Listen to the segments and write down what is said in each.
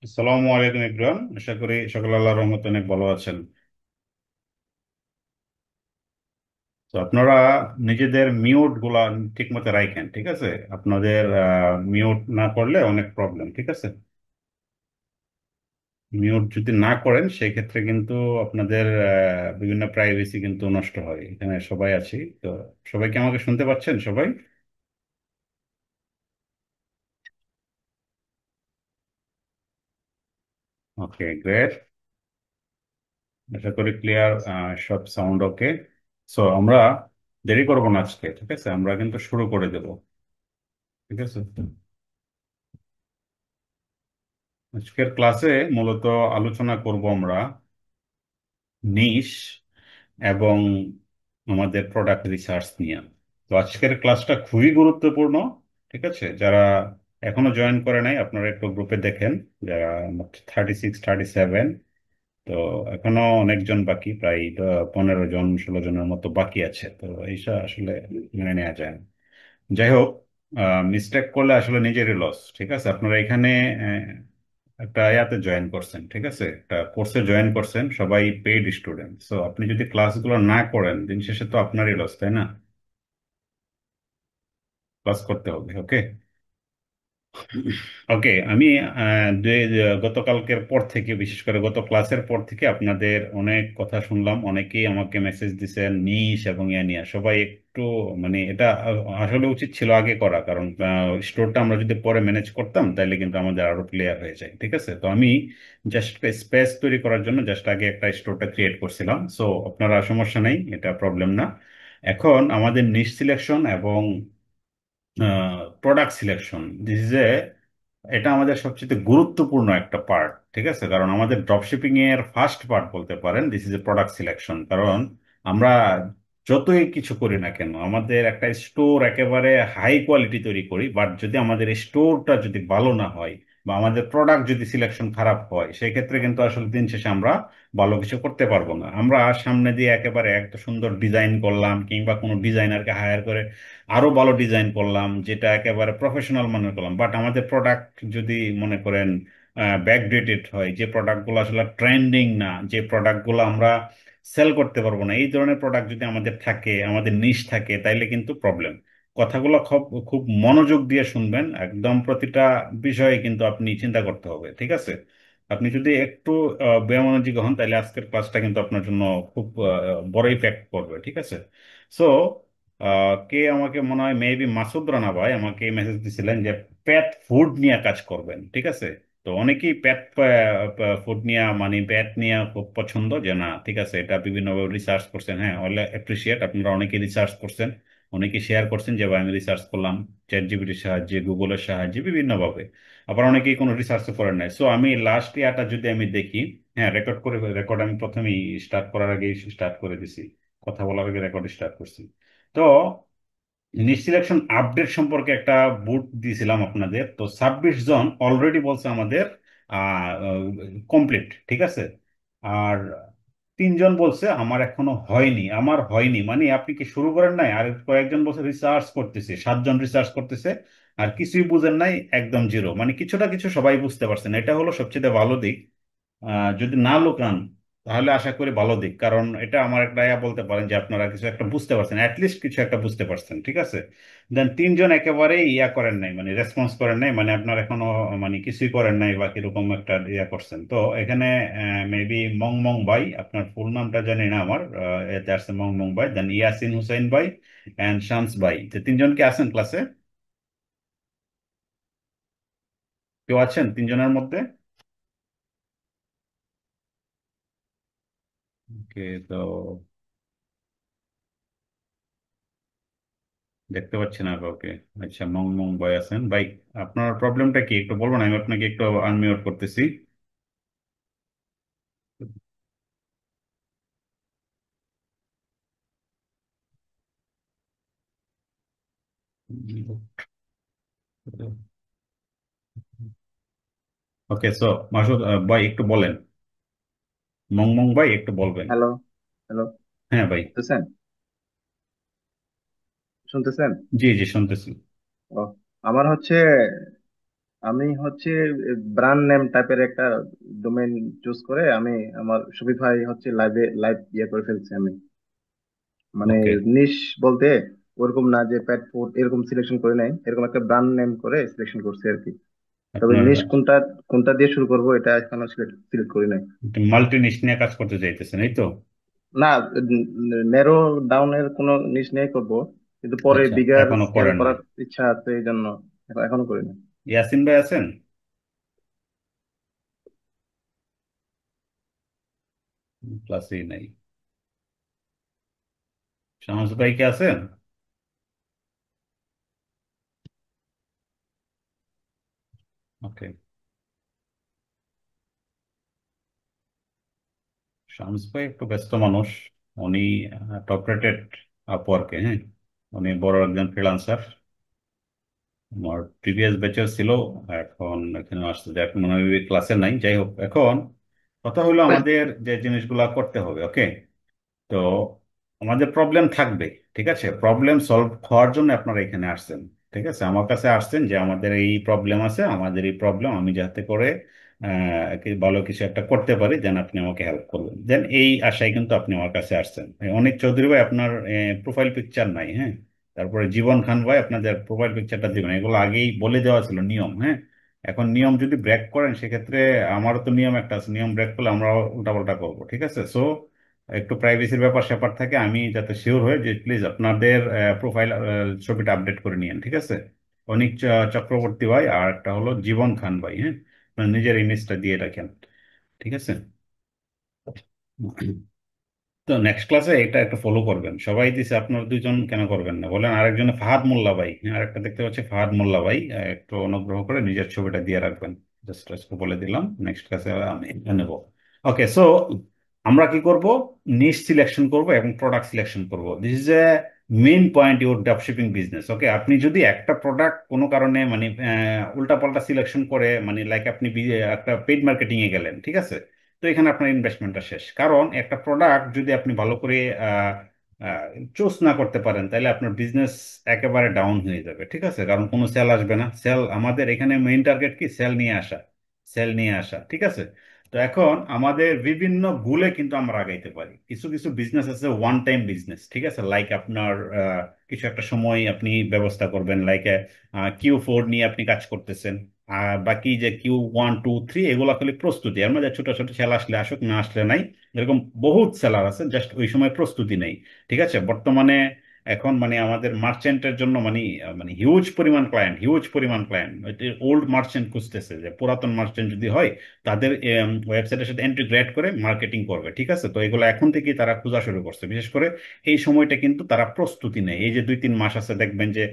আসসালামু আলাইকুম ইব্রাহিম, আশা করি সকল আল্লাহর রহমতে অনেক ভালো আছেন। তো আপনারা নিজেদের মিউট গুলা ঠিক মতো রাখেন, ঠিক আছে? আপনাদের মিউট না করলে অনেক প্রবলেম, ঠিক আছে? মিউট যদি না করেন সেই ক্ষেত্রে কিন্তু আপনাদের বিভিন্ন প্রাইভেসি কিন্তু নষ্ট হয়। এখানে সবাই আছি তো। সবাই কি আমাকে শুনতে পাচ্ছেন সবাই? ওকে, গ্রেট। আশা করি ক্লিয়ার, সব সাউন্ড ওকে। সো আমরা দেরি করবো না আজকে, ঠিক আছে? আমরা কিন্তু শুরু করে দেবো, ঠিক আছে? আজকের ক্লাসে মূলত আলোচনা করব আমরা নিশ এবং আমাদের প্রোডাক্ট রিসার্চ নিয়ে। তো আজকের ক্লাসটা খুবই গুরুত্বপূর্ণ, ঠিক আছে? যারা এখনো জয়েন করে নাই আপনারা একটু গ্রুপে দেখেন, যারা 36 37। তো এখনো অনেকজন বাকি, প্রায় 15 জন 16 জনের মতো বাকি আছে। তো এইসব আসলে মেনে নেওয়া যায় না। যাই হোক, মিস্টেক করলে আসলে নিজেরই লস, ঠিক আছে? আপনারা এখানে একটা ইয়াতে জয়েন করছেন, ঠিক আছে? একটা কোর্সে জয়েন করছেন, সবাই পেইড স্টুডেন্ট। সো আপনি যদি ক্লাসগুলো না করেন দিন শেষে তো আপনারই লস, তাই না? ক্লাস করতে হবে, ওকে? ওকে, আমি গতকালকের পর থেকে, বিশেষ করে গত ক্লাসের পর থেকে আপনাদের অনেক কথা শুনলাম। অনেকেই আমাকে মেসেজ দিছেন নিশ এবং ইয়া নিয়ে। সবাই একটু মানে এটা আসলে উচিত ছিল আগে করা, কারণ স্টোরটা আমরা যদি পরে ম্যানেজ করতাম তাহলে কিন্তু আমাদের আরো ক্লিয়ার হয়ে যায়, ঠিক আছে? তো আমি জাস্ট স্পেস তৈরি করার জন্য জাস্ট আগে একটা স্টোরটা ক্রিয়েট করছিলাম। সো আপনারা সমস্যা নেই, এটা প্রবলেম না। এখন আমাদের নিশ সিলেকশন এবং প্রোডাক্ট সিলেকশন, দিস ইজ এ, এটা আমাদের সবচেয়ে গুরুত্বপূর্ণ একটা পার্ট, ঠিক আছে? কারণ আমাদের ড্রপশিপিং এর ফার্স্ট পার্ট বলতে পারেন this is A product selection. কারণ আমরা যতই কিছু করি না কেন, আমাদের একটা স্টোর একেবারে হাই কোয়ালিটি তৈরি করি, বাট যদি আমাদের স্টোরটা যদি ভালো না হয় বা আমাদের প্রোডাক্ট যদি সিলেকশন খারাপ হয়, সেই ক্ষেত্রে কিন্তু আসলে দিন শেষে আমরা ভালো কিছু করতে পারবো না। আমরা সামনে দিয়ে একেবারে একটা সুন্দর ডিজাইন করলাম, কিংবা কোনো ডিজাইনারকে হায়ার করে আরো ভালো ডিজাইন করলাম, যেটা একেবারে প্রফেশনাল মানের করলাম, বাট আমাদের প্রোডাক্ট যদি মনে করেন ব্যাকডেটেড হয়, যে প্রোডাক্টগুলো আসলে ট্রেন্ডিং না, যে প্রোডাক্টগুলো আমরা সেল করতে পারবো না, এই ধরনের প্রোডাক্ট যদি আমাদের থাকে, আমাদের নিশ থাকে, তাইলে কিন্তু প্রবলেম। কথাগুলো খুব খুব মনোযোগ দিয়ে শুনবেন, একদম প্রতিটা বিষয়ে কিন্তু আপনি চিন্তা করতে হবে, ঠিক আছে? আপনি যদি একটু বেমনোযোগী হন তাহলে আজকের ক্লাসটা কিন্তু আপনার জন্য খুব বড় ইফেক্ট করবে, ঠিক আছে? সো কে আমাকে মনে হয় মেবি মাসুদ রানা ভাই আমাকে মেসেজ দিছিলেন যে পেট ফুড নিয়ে কাজ করবেন, ঠিক আছে? তো অনেকেই পেট ফুড নিয়ে মানে পেট নিয়ে খুব পছন্দ, যে না ঠিক আছে, এটা বিভিন্নভাবে রিসার্চ করছেন। হ্যাঁ, অলে অ্যাপ্রিসিয়েট, আপনারা অনেকেই রিসার্চ করছেন, অনেকেই শেয়ার করছেন যে ভাই আমি রিসার্চ করলাম চ্যাট জিপিটির সাহায্যে, গুগলের সাহায্যে, বিভিন্নভাবে। আবার অনেকেই কোনো রিসার্চ করেন নাই। সো আমি লাস্ট ইয়ারটা যদি আমি দেখি, হ্যাঁ, রেকর্ড আমি প্রথমেই স্টার্ট করার আগেই স্টার্ট করে দিছি, কথা বলার আগে রেকর্ড স্টার্ট করছি। তো নিট সিলেকশন আপডেট সম্পর্কে একটা বুট দিয়েছিলাম আপনাদের, তো 26 জন অলরেডি বলছে আমাদের কমপ্লিট, ঠিক আছে? আর 3 জন বলছে আমার এখনো হয়নি। আমার হয়নি মানে আপনি কি শুরু করেন নাই? আর কয়েকজন বলছে রিসার্চ করতেছে, 7 জন রিসার্চ করতেছে, আর কিছুই বুঝেন নাই, একদম জিরো। মানে কিছুটা কিছু সবাই বুঝতে পারছেন, এটা হলো সবচেয়ে ভালো দিক। যদি না লুকান তাহলে আশা করি ভালো দিক, কারণ এটা আমার একটা ইয়া বলতে পারেন যে আপনারা কিছু একটা বুঝতে পারছেন, অ্যাটলিস্ট কিছু একটা বুঝতে পারছেন, ঠিক আছে? দেন 3 জন একেবারে ইয়া করেন নাই, মানে রেসপন্স করেন নাই, মানে আপনার এখনো মানে কিছুই করেন নাই বা কিরকম একটা ইয়া করছেন। তো এখানে মেবি মং মং ভাই, আপনার ফুল নামটা জানি না আমার, এতে আসছে মং মং ভাই, দেন ইয়াসিন হুসাইন ভাই অ্যান্ড শামস ভাই। তো 3 জন কি আছেন ক্লাসে? কেউ আছেন 3 জনের মধ্যে? ওকে, তো দেখতে পাচ্ছি না কাউকে। আচ্ছা, মং মং ভাই আছেন ভাই। আপনার প্রবলেমটা কি একটু বলবেন? আমি আপনাকে একটু আনমিউট করতেছি। ওকে, সো মাসুদ ভাই একটু বলেন, মং মং ভাই একটু বলবেন। হ্যালো। হ্যালো। হ্যাঁ ভাই। শুনতেছেন? শুনতেছেন? জি জি, শুনতেছি। ও, আমার হচ্ছে আমি হচ্ছে ব্র্যান্ড নেম টাইপের একটা ডোমেইন চুজ করে আমি আমার শপিফাই হচ্ছে লাইভে লাইভ ইয়ে করে ফেলছি আমি। মানে ওকে। নিশ বলতে ওরকম না যে পেট ফুড এরকম সিলেকশন করে নাই, এরকম একটা ব্র্যান্ড নেম করে সিলেকশন করছি আর কি। তবে আপনার নিশ কোনটা কোনটা দিয়ে শুরু করবো এটা এখনো সিলেক্ট করি নাই। মাল্টি নিশ নিয়ে কাজ করতে চাইতেছেন, এই তো? না, ন্যারো ডাউনের কোনো নিশ নিয়ে করবো, কিন্তু পরে আচ্ছা, বিগার এখনো স্কেল করেন নাই। করার ইচ্ছা আছে এই জন্য এখনো করি না। ইয়াসিন ভাই আছেন? ক্লাসেই নাই। শামস ভাই কি আছেন? ওকে। শামস ভাই একটু ব্যস্ত মানুষ। উনি টপ রেটেড আপওয়ার্কে, হ্যাঁ। উনি বড় একজন ফ্রিল্যান্সার। আমার প্রিভিয়াস ব্যাচের ছিল, এখন এখানে আসতে যায়, এখন মনে হয় ক্লাসে নাই। যাই হোক, এখন কথা হলো আমাদের যে জিনিসগুলা করতে হবে, ওকে। তো আমাদের প্রবলেম থাকবে, ঠিক আছে? প্রবলেম সলভ হওয়ার জন্য আপনারা এখানে আসছেন, ঠিক আছে? আমার কাছে আসছেন যে আমাদের এই প্রবলেম আছে, আমাদের এই প্রবলেম, আমি যাতে করে ভালো কিছু একটা করতে পারি, দেন আপনি আমাকে হেল্প করবেন। দেন এই আশায় কিন্তু আপনি আমার কাছে আসছেন। অনেক চৌধুরী ভাই, আপনার প্রোফাইল পিকচার নাই, হ্যাঁ। তারপরে জীবন খান ভাই, আপনাদের প্রোফাইল পিকচারটা দিবেন, এগুলো আগেই বলে দেওয়া ছিল নিয়ম, হ্যাঁ। এখন নিয়ম যদি ব্রেক করেন সেক্ষেত্রে আমারও তো নিয়ম একটা আছে, নিয়ম ব্রেক করলে আমরা উল্টাপাল্টা করবো, ঠিক আছে? সো একটু প্রাইভেসির ব্যাপার স্যাপার থাকে, আমি যাতে শিওর হই যে প্লিজ আপনাদের প্রোফাইল ছবিটা আপডেট করে নিয়েন, ঠিক আছে? অনিক চক্রবর্তী ভাই আর একটা হলো জীবন খান ভাই, হ্যাঁ। আপনার নিজের ইমেজটা দিয়ে রাখেন, ঠিক আছে? তো নেক্সট ক্লাসে এটা একটু ফলো করবেন, সবাই দিছে, আপনার দুইজন কেন করবেন না বলেন? আরেকজন ফাহাদ মোল্লা ভাই, হ্যাঁ, আরেকটা দেখতে পাচ্ছি ফাহাদ মোল্লা ভাই, একটু অনুগ্রহ করে নিজের ছবিটা দিয়ে রাখবেন। জাস্ট বলে দিলাম, নেক্সট ক্লাসে আমি নেব। ওকে, সো আমরা কি করব? নিশ সিলেকশন করব এবং প্রোডাক্ট সিলেকশন করব। This is a main point your dropshipping business, okay. আপনি যদি একটা প্রোডাক্ট কোনো কারণে মানে উল্টা পাল্টা সিলেকশন করে, মানে লাইক আপনি একটা পেইড মার্কেটিং এ গেলেন, ঠিক আছে? তো এখানে আপনার ইনভেস্টমেন্টটা শেষ, কারণ একটা প্রোডাক্ট যদি আপনি ভালো করে চুজ না করতে পারেন, তাহলে আপনার বিজনেস একেবারে ডাউন হয়ে যাবে, ঠিক আছে? কারণ কোনো সেল আসবে না। সেল আমাদের এখানে মেইন টার্গেট কি? সেল নিয়ে আসা, সেল নিয়ে আসা, ঠিক আছে? তো এখন আমাদের বিভিন্ন গুলে কিন্তু আমরা আগাইতে পারি। কিছু কিছু বিজনেস আছে ওয়ান টাইম বিজনেস, ঠিক আছে? লাইক আপনার কিছু একটা সময় আপনি ব্যবস্থা করবেন, লাইক Q4 নিয়ে আপনি কাজ করতেছেন। আর বাকি যে Q1 2 3 এগুলো খালি প্রস্তুতি, এর মধ্যে ছোট ছোট সেল আসলে আসুক, না আসলে নাই। এরকম বহুত সেলার আছে, জাস্ট ওই সময় প্রস্তুতি নেই, ঠিক আছে? বর্তমানে এখন মানে আমাদের মার্চেন্টের জন্য মানে মানে হিউজ পরিমাণ ক্লায়েন্ট, হিউজ পরিমাণ ক্লায়েন্ট ওল্ড মার্চেন্ট খুঁজতেছে, যে পুরাতন মার্চেন্ট যদি হয় তাদের ওয়েবসাইটের সাথে ইন্টিগ্রেট করে মার্কেটিং করবে, ঠিক আছে? তো এগুলো এখন থেকেই তারা খোঁজা শুরু করছে, বিশেষ করে এই সময়টা কিন্তু তারা প্রস্তুতি নেই। এই যে 2 3 মাস আছে, দেখবেন যে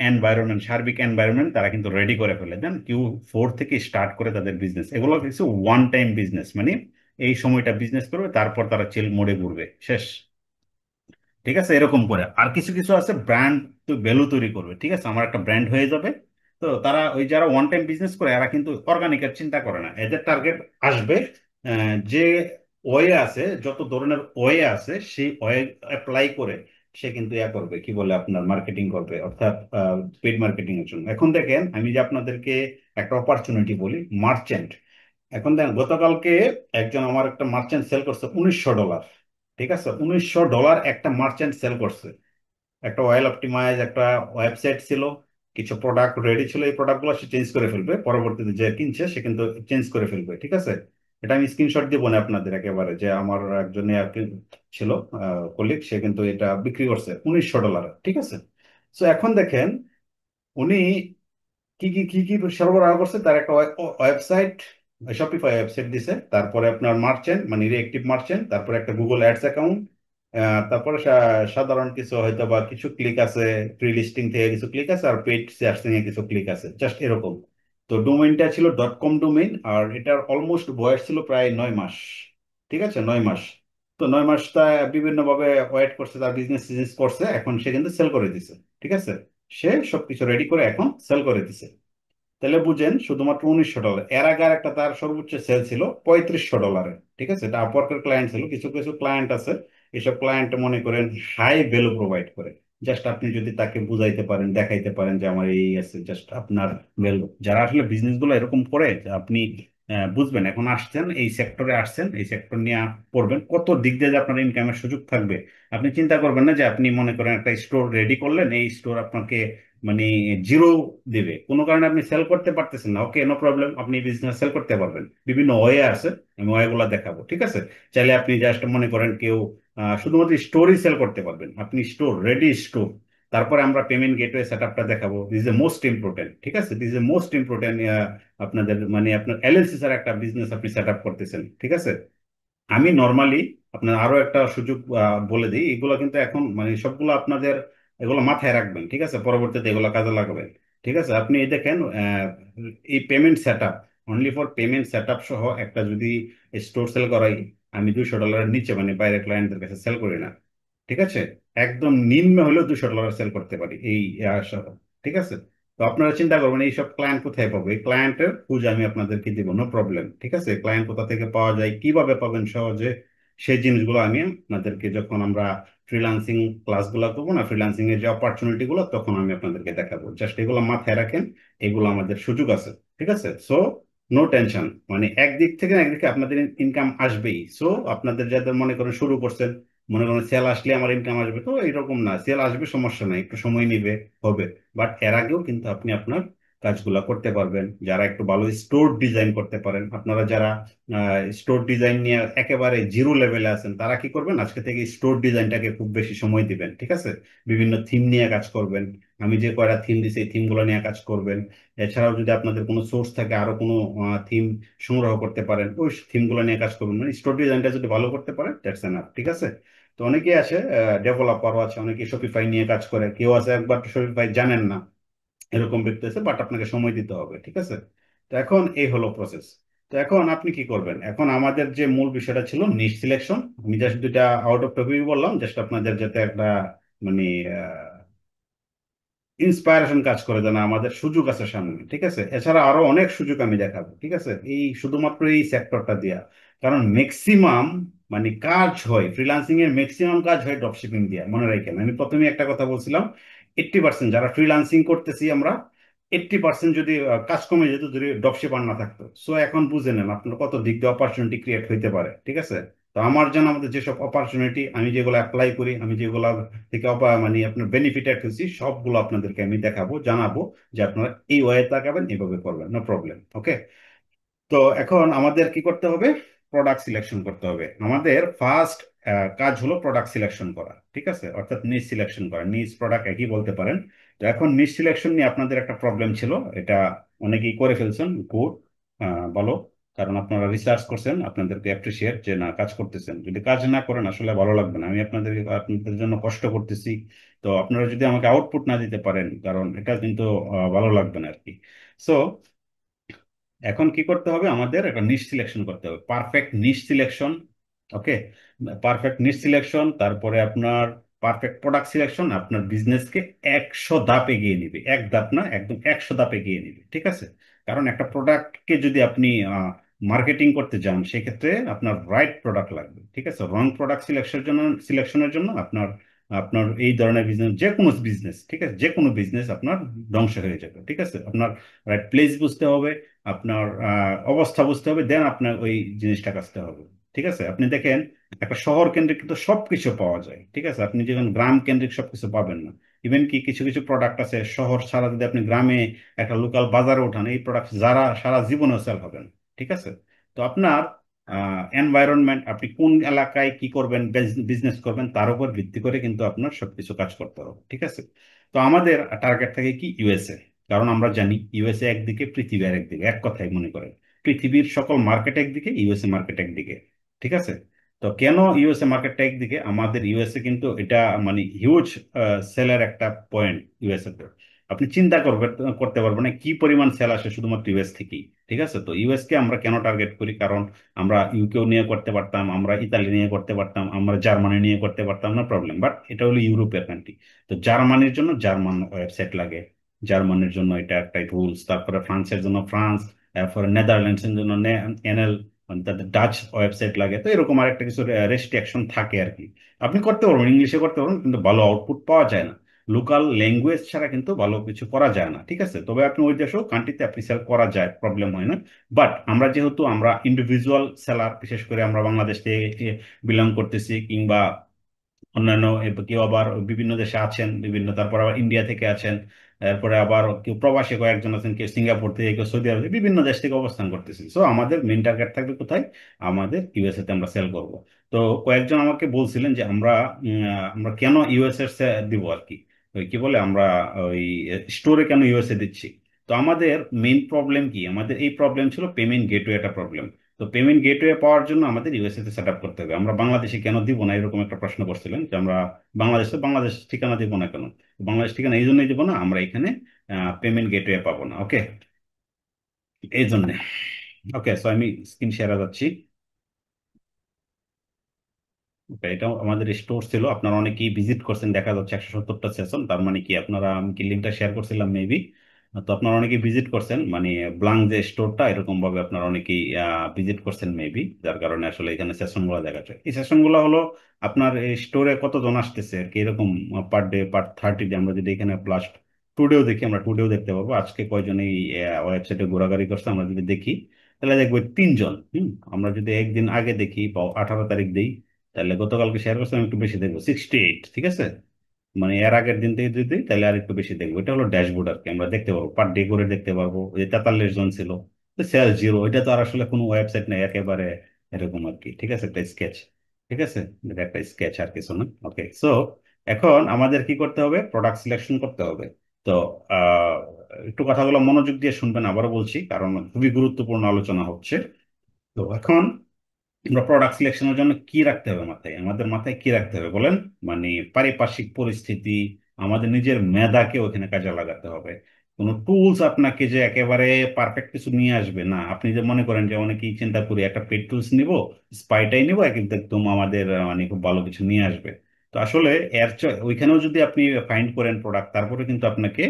এনভায়রনমেন্ট, সার্বিক এনভায়রনমেন্ট তারা কিন্তু রেডি করে ফেলে দেন Q4 থেকে স্টার্ট করে তাদের বিজনেস। এগুলো কিছু ওয়ান টাইম বিজনেস, মানে এই সময়টা বিজনেস করবে, তারপর তারা চিল মোড়ে ঘুরবে, শেষ, ঠিক আছে? এরকম করে। আর কিছু কিছু আছে ব্র্যান্ড তো ভ্যালু তৈরি করবে, ঠিক আছে? আমার একটা ব্র্যান্ড হয়ে যাবে। তো তারা ওই যারা ওয়ান টাইম বিজনেস করে, এরা কিন্তু অর্গানিকের চিন্তা করে না, এদের টার্গেট আসবে যে ওয়ে আছে, যত ধরনের ওয়ে আছে সেই ওয়ে অ্যাপ্লাই করে সে কিন্তু ইয়া করবে, কি বলে, আপনার মার্কেটিং করবে, অর্থাৎ পেড মার্কেটিং এর জন্য। এখন দেখেন, আমি যে আপনাদেরকে একটা অপরচুনিটি বলি, মার্চেন্ট। এখন দেখেন, গতকালকে একজন আমার একটা মার্চেন্ট সেল করছে $1900, ঠিক আছে? $1900 একটা মার্চেন্ট সেল করছে। একটা ওয়েল অপটিমাইজ একটা ওয়েবসাইট ছিল, কিছু প্রোডাক্ট রেডি ছিল, এই প্রোডাক্টগুলো সে চেঞ্জ করে ফেলবে, পরবর্তীতে যে কিনছে সে কিন্তু চেঞ্জ করে ফেলবে, ঠিক আছে? এটা আমি স্ক্রিনশট দিব না আপনাদের, একেবারে যে আমার একজন আর কি ছিল কলিগ, সে কিন্তু এটা বিক্রি করছে $1900, ঠিক আছে? তো এখন দেখেন, উনি কি কি সরবরাহ করছে, তার একটা ওয়েবসাইট, শপিফাই ওয়েবসাইট দিছে, তারপরে আপনার মার্চেন্ট মানে রিএক্টিভ মার্চেন্ট, তারপরে একটা গুগল অ্যাডস অ্যাকাউন্ট, তারপরে সাধারণ কিছু হয়তো বা কিছু ক্লিক আছে, ফ্রি লিস্টিং থেকে কিছু ক্লিক আছে, আর পেইড সার্চিং এ কিছু ক্লিক আছে, জাস্ট এরকম। তো ডোমেইনটা ছিল .com ডোমেইন, আর এটার অলমোস্ট বয়স ছিল প্রায় 9 মাস, ঠিক আছে? 9 মাস। তো 9 মাস তা বিভিন্নভাবে ওয়েট করছে, তার বিজনেস সিজনেস করছে, এখন সে কিন্তু সেল করে দিছে, ঠিক আছে? সে সবকিছু রেডি করে এখন সেল করে দিছে। তাহলে বুঝেন, শুধুমাত্র $1900। এর আগে আর একটা তার সর্বোচ্চ সেল ছিল $3500, ঠিক আছে? এটা আপওয়ার্কের ক্লায়েন্ট ছিল। কিছু কিছু ক্লায়েন্ট আছে, এসব ক্লায়েন্ট মনে করেন হাই ভ্যালু প্রোভাইড করে। জাস্ট আপনি যদি তাকে বুঝাইতে পারেন, দেখাইতে পারেন যে আমার এই আছে, জাস্ট আপনার মেল, যারা আসলে বিজনেস গুলো এরকম করে যে আপনি বুঝবেন এখন আসছেন এই সেক্টরে, আসছেন এই সেক্টর নিয়ে পড়বেন, কত দিক দিয়ে যে আপনার ইনকামের সুযোগ থাকবে। আপনি চিন্তা করবেন না যে আপনি মনে করেন একটা স্টোর রেডি করলেন, এই স্টোর আপনাকে মানে জিরো দিবে, কোনো কারণে আপনি সেল করতে পারতেছেন না, ওকে নো প্রবলেম, আপনি বিজনেস সেল করতে পারবেন। বিভিন্ন ওয়ে আছে, আমি ওয়েগুলো দেখাবো, ঠিক আছে? চাইলে আপনি জাস্ট মনে করেন কেউ শুধুমাত্র স্টোরই সেল করতে পারবেন, আপনি স্টোর রেডি স্টোর। তারপরে আমরা পেমেন্ট গেটওয়ে সেট আপটা দেখাবো, this is A most important, ঠিক আছে? This is A most important. আপনাদের মানে আপনার এলএলসি ছাড়া একটা বিজনেস আপনি সেট আপ করতেছেন, ঠিক আছে? আমি নর্মালি আপনার আরো একটা সুযোগ বলে দিই, এগুলো কিন্তু এখন মানে সবগুলো আপনাদের এগুলো মাথায় রাখবেন, ঠিক আছে? পরবর্তীতে এগুলো কাজে লাগাবেন, ঠিক আছে? আপনি এই দেখেন এই payment set up, only for payment set up সহ একটা যদি স্টোর সেল করাই, আমি $200 নিচে মানে বাইরে ক্লায়েন্টদের কাছে সেল করি না, ঠিক আছে? একদম নিম্ন হলেও $200 সেল করতে পারি এই সহ, ঠিক আছে? তো আপনারা চিন্তা করবেন এইসব ক্লায়েন্ট কোথায় পাবো, এই ক্লায়েন্টের খুঁজ আমি আপনাদেরকে দিব, নো প্রবলেম, ঠিক আছে? ক্লায়েন্ট কোথা থেকে পাওয়া যায়, কিভাবে পাবেন সহজে, সেই জিনিসগুলো আমি আপনাদেরকে যখন আমরা ফ্রিল্যান্সিং ক্লাসগুলো করবো না, ফ্রিল্যান্সিং এর যে অপরচুনিটি গুলো, তখন আমি আপনাদেরকে দেখাবো। জাস্ট এগুলো মাথায় রাখেন, এগুলো আমাদের সুযোগ আছে, ঠিক আছে? সো নো টেনশন, মানে একদিক থেকে না একদিকে আপনাদের ইনকাম আসবেই। সো আপনাদের যাদের মনে করেন শুরু করছেন, মনে করেন সেল আসলে আমার ইনকাম আসবে, তো এরকম না, সেল আসবে সমস্যা নাই, একটু সময় নিবে, হবে। বাট এর আগেও কিন্তু আপনি আপনার কাজগুলা করতে পারবেন, যারা একটু ভালো স্টোর ডিজাইন করতে পারেন। আপনারা যারা স্টোর ডিজাইন নিয়ে একেবারে জিরো লেভেলে আছেন, তারা কি করবেন, আজকে থেকে স্টোর ডিজাইনটাকে খুব বেশি সময় দিবেন, ঠিক আছে? বিভিন্ন থিম নিয়ে কাজ করবেন, আমি যে কয়টা থিম দিছি এই থিমগুলো নিয়ে কাজ করবেন। এছাড়াও যদি আপনাদের কোনো সোর্স থাকে, আরো কোনো থিম সংগ্রহ করতে পারেন, ওই থিমগুলো নিয়ে কাজ করবেন। মানে স্টোর ডিজাইনটা যদি ভালো করতে পারেন, দ্যাটস এনাফ, ঠিক আছে? তো অনেকেই আছে, ডেভেলপারও আছে, অনেকে শপিফাই নিয়ে কাজ করে, কেউ আছে একবার শপিফাই জানেন না, এরকম ব্যক্তি আছে, বাট আপনাকে সময় দিতে হবে, ঠিক আছে? তো এখন এই হলো প্রসেস। তো এখন আপনি কি করবেন, এখন আমাদের যে মূল বিষয়টা ছিল নিশ সিলেকশন, আমি জাস্ট দুইটা আউট অফ টপিক বললাম, জাস্ট আপনাদের যাতে একটা মানে ইন্সপায়ারেশন কাজ করে, যেন আমাদের সুযোগ আছে সামনে, ঠিক আছে? এছাড়া আরো অনেক সুযোগ আমি দেখাবো, ঠিক আছে, এই শুধুমাত্র এই সেক্টরটা দিয়া। কারণ ম্যাক্সিমাম মানে কাজ হয় ফ্রিল্যান্সিং এর, ম্যাক্সিমাম কাজ হয় ড্রপশিপিং দিয়া, মনে রাখেন। আমি প্রথমে একটা কথা বলছিলাম, 80% যারা ফ্রিল্যান্সিং করতেছি আমরা, 80% যদি কাজ কমে যেত যদি ড্রপশিপার না থাকতো। সো এখন বুঝে নেন আপনার কত দিক দিয়ে অপরচুনিটি ক্রিয়েট হইতে পারে, ঠিক আছে? তো আমার জন্য আমাদের যেসব অপরচুনিটি, আমি যেগুলো অ্যাপ্লাই করি, আমি যেগুলো থেকে মানে আপনার বেনিফিটেড হয়েছি, সবগুলো আপনাদেরকে আমি দেখাবো, জানাবো, যে আপনারা এই ওয়ে তাকাবেন, এইভাবে করবেন, নো প্রবলেম, ওকে? তো এখন আমাদের কি করতে হবে, প্রোডাক্ট সিলেকশন করতে হবে। আমাদের ফার্স্ট কাজ হলো প্রোডাক্ট সিলেকশন করা, ঠিক আছে? অর্থাৎ নিচ সিলেকশন করা, নিচ প্রোডাক্ট একই বলতে পারেন। তো এখন নিচ সিলেকশন নিয়ে আপনাদের একটা প্রবলেম ছিল, এটা অনেকেই করে ফেলছেন, গুড, বলো, কারণ আপনারা রিসার্চ করছেন, আপনাদেরকে অ্যাপ্রিসিয়েট যে না কাজ করতেছেন। যদি কাজ না করেন আসলে ভালো লাগবে না, আমি আপনাদের জন্য কষ্ট করতেছি, তো আপনারা যদি আমাকে আউটপুট না দিতে পারেন, কারণ এটা কিন্তু ভালো লাগবে না আর কি। সো এখন কি করতে হবে, আমাদের একটা নিশ সিলেকশন করতে হবে, পারফেক্ট নিশ সিলেকশন, ওকে? পারফেক্ট নিশ সিলেকশন, তারপরে আপনার পারফেক্ট প্রোডাক্ট সিলেকশন আপনার বিজনেসকে 100 ধাপ এগিয়ে নিবে, এক ধাপ না, একদম 100 ধাপ এগিয়ে নিবে, ঠিক আছে? কারণ একটা প্রোডাক্টকে যদি আপনি মার্কেটিং করতে যান, সেক্ষেত্রে আপনার রাইট প্রোডাক্ট লাগবে, ঠিক আছে? রং প্রোডাক্ট সিলেকশনের জন্য আপনার আপনার এই ধরনের বিজনেস, যে কোনো বিজনেস, ঠিক আছে, যে কোনো বিজনেস আপনার ধ্বংস হয়ে যাবে, ঠিক আছে? আপনার রাইট প্লেস বুঝতে হবে, আপনার অবস্থা বুঝতে হবে, দেন আপনার ওই জিনিসটা কাজতে হবে, ঠিক আছে? আপনি দেখেন একটা শহর কেন্দ্রিক কিন্তু সবকিছু পাওয়া যায়, ঠিক আছে? আপনি যখন গ্রাম কেন্দ্রিক সবকিছু পাবেন না। ইভেন কি কিছু কিছু প্রোডাক্ট আছে শহর ছাড়া যদি আপনি গ্রামে একটা লোকাল বাজারে ওঠান, এই প্রোডাক্ট যারা সারা জীবনেও সেল হবে না, ঠিক আছে? তো আপনার এনভায়রনমেন্ট, আপনি কোন এলাকায় কি করবেন, বিজনেস করবেন, তার উপর ভিত্তি করে কিন্তু আপনার সবকিছু কাজ করতে হবে, ঠিক আছে? তো আমাদের টার্গেট থাকে কি, ইউএসএ। কারণ আমরা জানি ইউএসএ একদিকে, পৃথিবী একদিকে, এক কথায় মনে করেন পৃথিবীর সকল মার্কেট একদিকে, ইউএসএ মার্কেট একদিকে, ঠিক আছে? তো কেন ইউএসএ মার্কেটটা একদিকে, আমাদের ইউএসএ কিন্তু এটা মানে হিউজ সেলের একটা পয়েন্ট ইউএসএ তে। আপনি চিন্তা করতে পারবেন না কি পরিমাণ সেল আসে শুধুমাত্র ইউএস থেকেই, ঠিক আছে? তো ইউএস কে আমরা কেন টার্গেট করি, কারণ আমরা ইউকেও নিয়ে করতে পারতাম, আমরা ইতালি নিয়ে করতে পারতাম, আমরা জার্মানি নিয়ে করতে পারতাম, না প্রবলেম, বাট এটা হলো ইউরোপের কান্ট্রি। তো জার্মানির জন্য জার্মান ওয়েবসাইট লাগে, জার্মানির জন্য এটা একটা রুলস, তারপরে ফ্রান্সের জন্য ফ্রান্স, তারপরে নেদারল্যান্ডস এর জন্য এনএল, মানে তাদের ডাচ ওয়েবসাইট লাগে। তো এরকম আরেকটা কিছু রেস্ট্রিকশন থাকে আর কি। আপনি করতে পারবেন, ইংলিশে করতে পারবেন, কিন্তু ভালো আউটপুট পাওয়া যায় না। লোকাল ল্যাঙ্গুয়েজ ছাড়া কিন্তু ভালো কিছু করা যায় না, ঠিক আছে? তবে আপনি ওই দেশেও কান্ট্রিতে আপনি সেল করা যায়, প্রবলেম হয় না। বাট আমরা যেহেতু আমরা ইন্ডিভিজুয়াল সেলার, বিশেষ করে আমরা বাংলাদেশ থেকে বিলং করতেছি, কিংবা অন্যান্য কেউ আবার বিভিন্ন দেশে আছেন, বিভিন্ন, তারপর আবার ইন্ডিয়া থেকে আছেন, তারপরে আবার কেউ প্রবাসী কয়েকজন আছেন, কেউ সিঙ্গাপুর থেকে, কেউ সৌদি আরব থেকে, বিভিন্ন দেশ থেকে অবস্থান করতেছি। সো আমাদের মেইন টার্গেট থাকবে কোথায়? আমাদের ইউএসএ তে আমরা সেল করব। তো কয়েকজন আমাকে বলছিলেন যে আমরা কেন ইউএসএ দিব আর কি, ওই কি বলে আমরা ওই স্টোরে কেন ইউএসএ দিচ্ছি। তো আমাদের মেইন প্রবলেম কি, আমাদের এই প্রবলেম ছিল পেমেন্ট গেটওয়েটা প্রবলেম। তো পেমেন্ট গেটওয়ে পাওয়ার জন্য আমাদের ইউএসএ তে সেট আপ করতে হবে। আমরা বাংলাদেশে কেন দিব না, এরকম একটা প্রশ্ন করছিলেন, যে আমরা বাংলাদেশ ঠিকানা দিব না কেন। বাংলাদেশ ঠিকানা এই জন্যই দিব না, আমরা এখানে পেমেন্ট গেটওয়ে পাবো না। ওকে, এই জন্য। ওকে, সো আমি স্ক্রিন শেয়ারে যাচ্ছি। ওকে, এটাও আমাদের স্টোর ছিল, আপনারা অনেকেই ভিজিট করছেন, দেখা যাচ্ছে 170টা সেশন। তার মানে কি, আপনারা, আমি কি লিঙ্কটা শেয়ার করছিলাম মেবি, তো আপনারা অনেকেই ভিজিট করছেন, মানে ব্লাঙ্ক যে স্টোরটা, এরকম ভাবে আপনারা অনেকেই ভিজিট করছেন মেবি, যার কারণে আসলে এখানে সেশন গুলো দেখা যায়। এই সেশন গুলো হলো আপনার এই স্টোরে কতজন আসতেছে আর কি, এরকম পার ডে, পার 30 ডে। আমরা যদি এখানে লাস্ট টুডেও দেখি, আমরা টুডেও দেখতে পাবো আজকে কয়জন এই ওয়েবসাইটে ঘোরাঘুরি করছে। আমরা যদি দেখি তাহলে দেখবো 3 জন। আমরা যদি একদিন আগে দেখি বা 18 তারিখ দিই, তাহলে গতকালকে শেয়ার করছিলাম একটু বেশি দেখবো, 68, ঠিক আছে? মানে এর আগের দিন থেকে যদি দিই তাহলে আর একটু বেশি দেখবো। এটা হলো ড্যাশবোর্ড আর কি, আমরা দেখতে পারবো, পার ডে করে দেখতে পারবো। যে 43 জন ছিল, সেল জিরো, এটা তো আর আসলে কোনো ওয়েবসাইট নেই, একেবারে এরকম আর কি, ঠিক আছে? একটা স্কেচ, ঠিক আছে? এটা একটা স্কেচ আর কিছু না। ওকে, সো এখন আমাদের কি করতে হবে? প্রোডাক্ট সিলেকশন করতে হবে। তো আহ একটু কথাগুলো মনোযোগ দিয়ে শুনবেন, আবারও বলছি, কারণ খুবই গুরুত্বপূর্ণ আলোচনা হচ্ছে। তো এখন আমরা প্রোডাক্ট সিলেকশনের জন্য কি রাখতে হবে মাথায়, আমাদের মাথায় কি রাখতে হবে বলেন? মানে পারিপার্শ্বিক পরিস্থিতি, আমাদের নিজের মেধাকে ওখানে কাজে লাগাতে হবে। কোনো টুলস আপনাকে যে একেবারে পারফেক্ট কিছু নিয়ে আসবে না। আপনি যে মনে করেন, যে অনেকেই চিন্তা করি একটা পেড টুলস নিব, স্পাইটাই নিব, একদম আমাদের মানে খুব ভালো কিছু নিয়ে আসবে। তো আসলে ওইখানেও যদি আপনি ফাইন্ড করেন প্রোডাক্ট, তারপরে কিন্তু আপনাকে